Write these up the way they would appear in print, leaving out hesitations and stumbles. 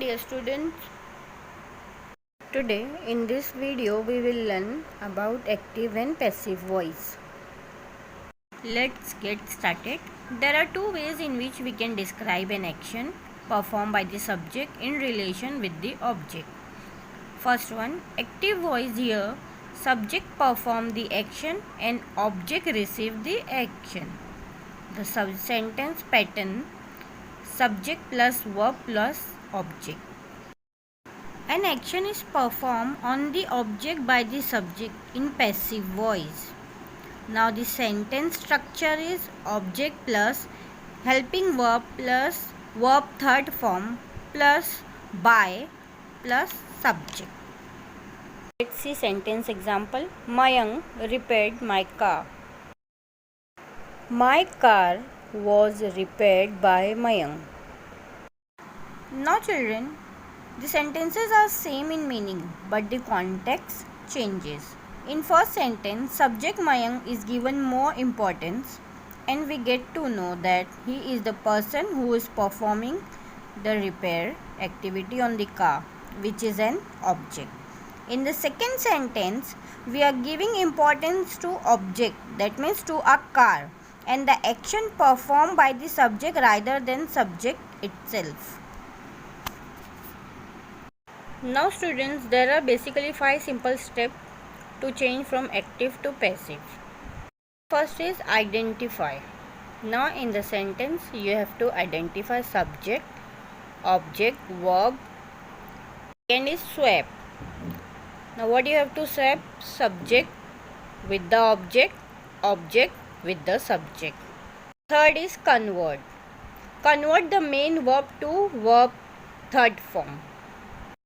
Dear students, today in this video we will learn about active and passive voice. Let's get started. There are two ways in which we can describe an action performed by the subject in relation with the object. First one, active voice. Here subject perform the action and object receive the action. The sentence pattern: subject plus verb plus object. An action is performed on the object by the subject in passive voice. Now the sentence structure is object plus helping verb plus verb third form plus by plus subject. Let's see sentence example. Mayank repaired my car. My car was repaired by Mayank. Now children, the sentences are same in meaning, but the context changes. In first sentence, subject Mayank is given more importance and we get to know that he is the person who is performing the repair activity on the car, which is an object. In the second sentence, we are giving importance to object, that means to a car, and the action performed by the subject rather than subject itself. Now students, there are basically 5 simple steps to change from active to passive. First is identify. Now in the sentence you have to identify subject, object, verb. Second is swap. Now what you have to swap? Subject with the object, object with the subject. Third is convert. Convert the main verb to verb third form.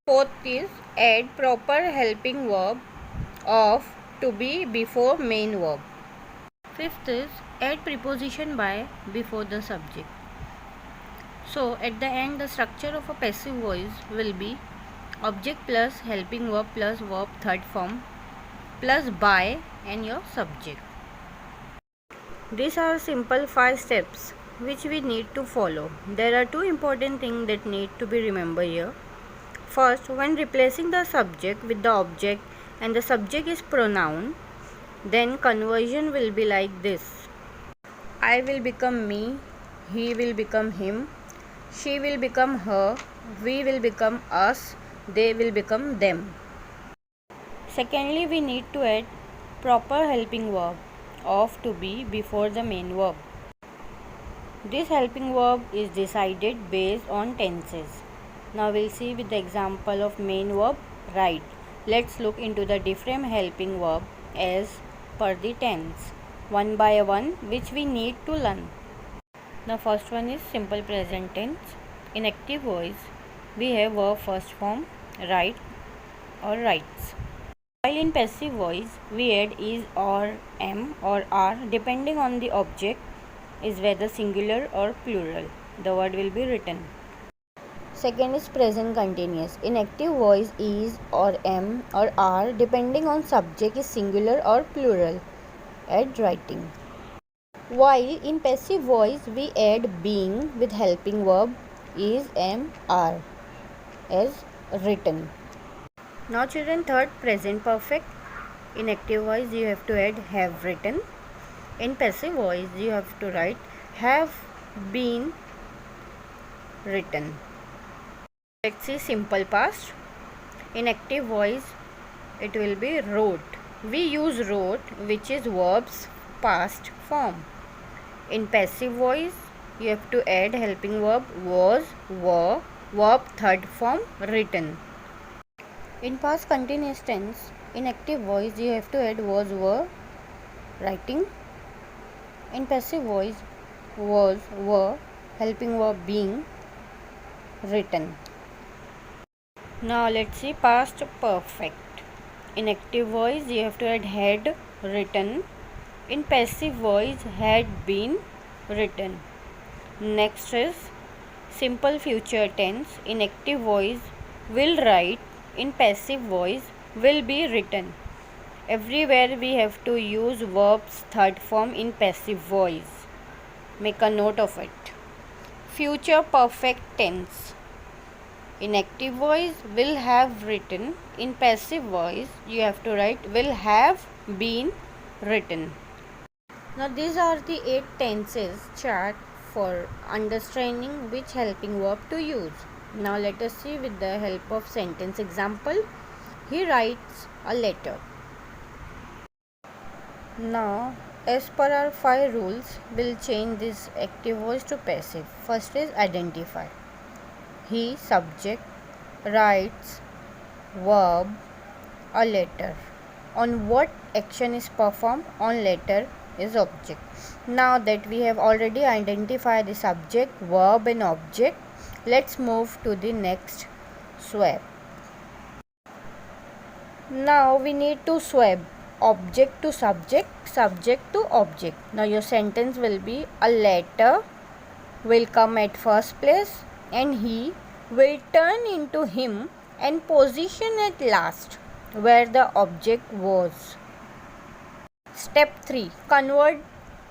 Fourth is add proper helping verb of to be before main verb. Fifth is add preposition by before the subject. So at the end the structure of a passive voice will be object plus helping verb plus verb third form plus by and your subject. These are simple 5 steps which we need to follow. There are 2 important things that need to be remembered here. First, when replacing the subject with the object and the subject is pronoun, then conversion will be like this. I will become me, he will become him, she will become her, we will become us, they will become them. Secondly, we need to add proper helping verb of to be before the main verb. This helping verb is decided based on tenses. Now we'll see with the example of main verb write. Let's look into the different helping verb as per the tense, one by one, which we need to learn. The first one is simple present tense. In active voice, we have verb first form write or writes. While in passive voice, we add is or am or are depending on the object is whether singular or plural. The word will be written. Second is present continuous. In active voice, is or am or are depending on subject is singular or plural. Add writing. While in passive voice, we add being with helping verb is, am, are as written. Now children, third present perfect. In active voice, you have to add have written. In passive voice, you have to write have been written. Let's see simple past. In active voice, it will be wrote. We use wrote, which is verb's past form. In passive voice, you have to add helping verb was, were, verb third form written. In past continuous tense, in active voice, you have to add was, were, writing. In passive voice, was, were, helping verb being written. Now let's see past perfect. In active voice, you have to add had written. In passive voice, had been written. Next is simple future tense. In active voice, will write. In passive voice, will be written. Everywhere we have to use verbs third form in passive voice. Make a note of it. Future perfect tense. In active voice, will have written. In passive voice, you have to write will have been written. Now these are the 8 tenses chart for understanding which helping verb to use. Now let us see with the help of sentence example. He writes a letter. Now as per our 5 rules, we'll change this active voice to passive. First is identify. He, subject, writes, verb, a letter. On what action is performed? On letter is object. Now that we have already identified the subject, verb and object, let's move to the next swap. Now we need to swap object to subject, subject to object. Now your sentence will be a letter will come at first place and he will turn into him and position at last where the object was. Step 3. Convert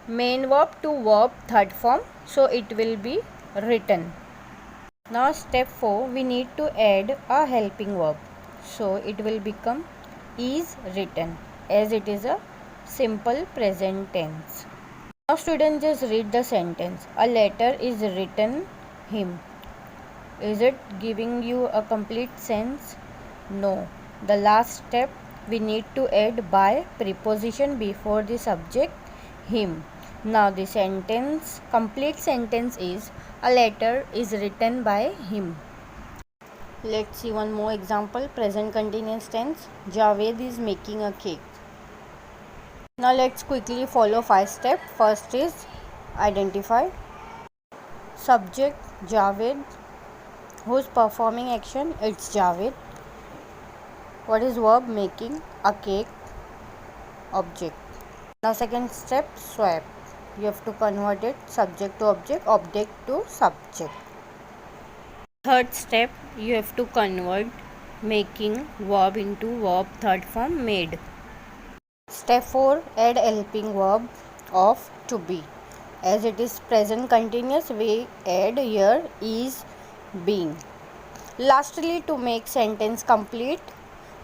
main verb to verb third form, so it will be written. Now step 4. We need to add a helping verb, so it will become is written as it is a simple present tense. Now students, just read the sentence. A letter is written him. Is it giving you a complete sense? No. The last step, we need to add by preposition before the subject him. Now the sentence, complete sentence is a letter is written by him. Let's see one more example. Present continuous tense. Javed is making a cake. Now let's quickly follow 5 steps. First is identify. Subject Javed. Who's performing action? It's Javed. What is verb? Making a cake. Object. Now second step, swap. You have to convert it subject to object, object to subject. Third step, you have to convert making verb into verb third form made. Step 4, add helping verb of to be. As it is present continuous, we add here is being. Lastly, to make sentence complete,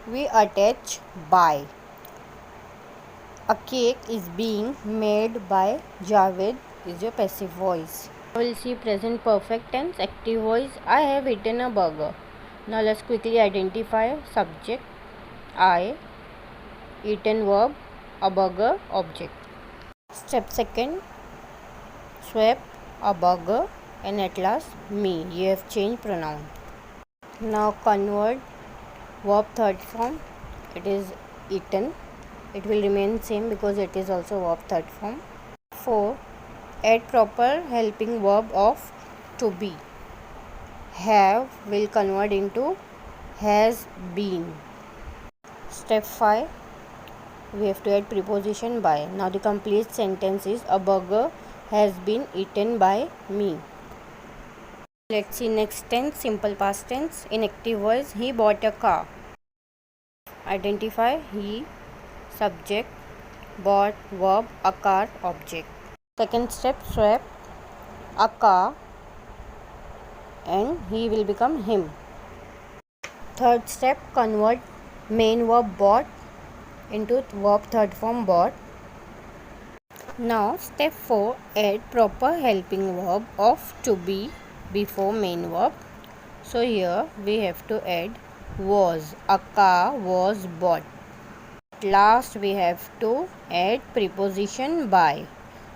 we attach by. A cake is being made by Javed is your passive voice. Now we'll see present perfect tense, active voice. I have eaten a burger. Now let's quickly identify subject I, eaten verb, a burger object. Step second, swap a burger and at last me. You have changed pronoun. Now convert verb third form. It is eaten. It will remain same because it is also verb third form. 4. Add proper helping verb of to be. Have will convert into has been. Step 5. We have to add preposition by. Now the complete sentence is a burger has been eaten by me. Let's see next tense, simple past tense. In active voice, he bought a car. Identify he, subject, bought, verb, a car, object. Second step, swap a car and he will become him. Third step, convert main verb bought into verb third form bought. Now step 4, add proper helping verb of to be before main verb. So here we have to add was. A car was bought. Last we have to add preposition by.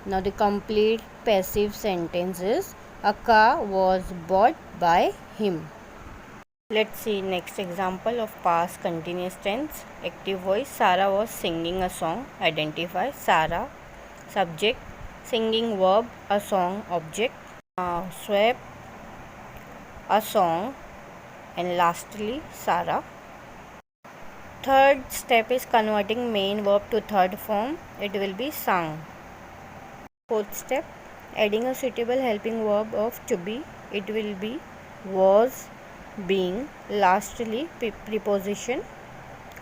Now the complete passive sentence is a car was bought by him. Let's see next example of past continuous tense. Active voice, Sarah was singing a song. Identify Sarah, subject, singing verb, a song, object. Now swap a song and lastly Sarah. Third step is converting main verb to third form. It will be sung. Fourth step, adding a suitable helping verb of to be. It will be was, being. Lastly preposition,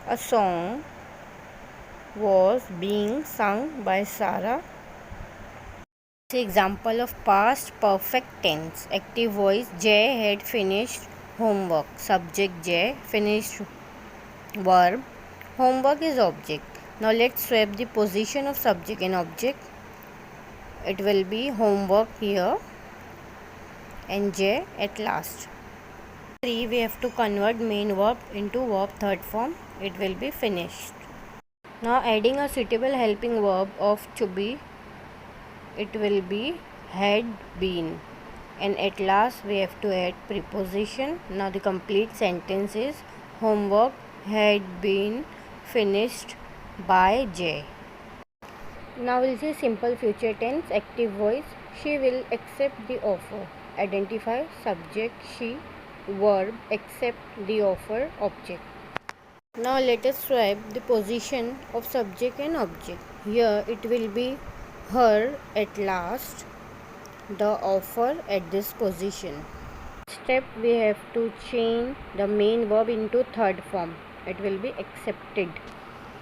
a song was being sung by Sarah. Example of past perfect tense. Active voice, Jay had finished homework. Subject J, finished verb. Homework is object. Now let's swap the position of subject and object. It will be homework here and J at last. 3, we have to convert main verb into verb third form. It will be finished. Now adding a suitable helping verb of to be, it will be had been, and at last we have to add preposition. Now the complete sentence is homework had been finished by J. Now we'll see simple future tense, active voice. She will accept the offer. Identify subject she, verb accept the offer, object. Now let us swap the position of subject and object. Here it will be her at last, the offer at this position. Step, we have to change the main verb into third form. It will be accepted.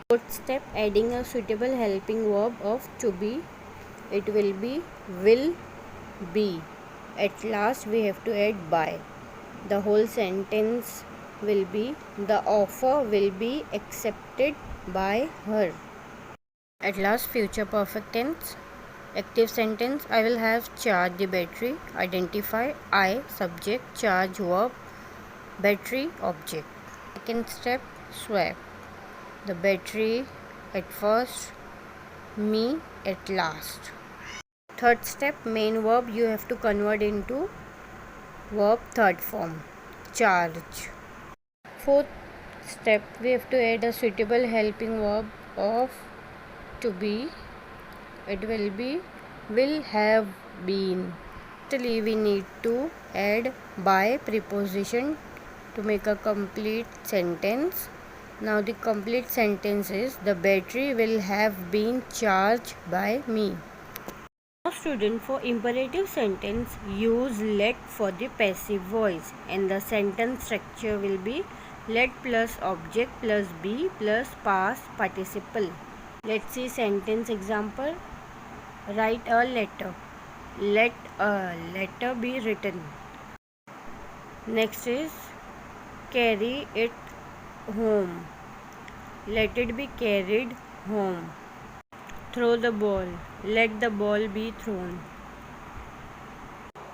Fourth step, adding a suitable helping verb of to be. It will be. At last we have to add by. The whole sentence will be the offer will be accepted by her. At last future perfect tense, active sentence. I will have charge the battery. Identify I subject, charge verb, battery object. Second step, swap. The battery at first, me at last. Third step, main verb you have to convert into verb third form, charge. Fourth step, we have to add a suitable helping verb of to be. It will be will have been. Actually we need to add by preposition to make a complete sentence. Now the complete sentence is the battery will have been charged by me. Now student, for imperative sentence use let for the passive voice, and the sentence structure will be let plus object plus be plus past participle. Let's see sentence example. Write a letter. Let a letter be written. Next is carry it home. Let it be carried home. Throw the ball. Let the ball be thrown.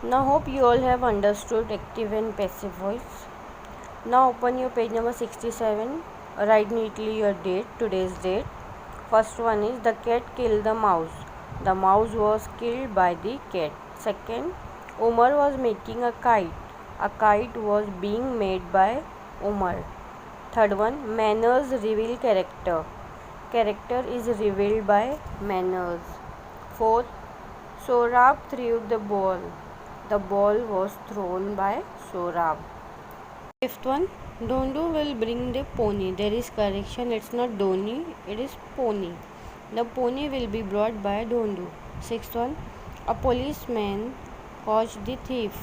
Now hope you all have understood active and passive voice. Now open your page number 67. Write neatly your date, today's date. First one is the cat killed the mouse. The mouse was killed by the cat. Second, Umar was making a kite. A kite was being made by Umar. Third one, manners reveal character. Character is revealed by manners. Fourth, Sorab threw the ball. The ball was thrown by Sorab. Fifth one, Dondu will bring the pony. There is correction, it's not Doni, it is pony. The pony will be brought by Dondu. Sixth one, a policeman caught the thief.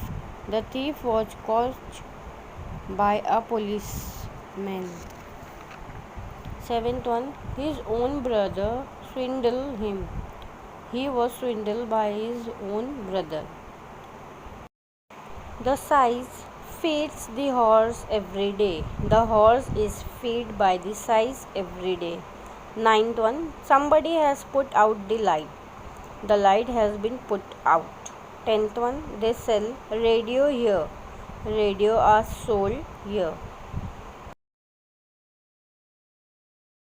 The thief was caught by a policeman. Seventh one, his own brother swindled him. He was swindled by his own brother. The scythe feeds the horse every day. The horse is fed by the scythe every day. Ninth one, somebody has put out the light. The light has been put out. 10th one, they sell radio here. Radio are sold here.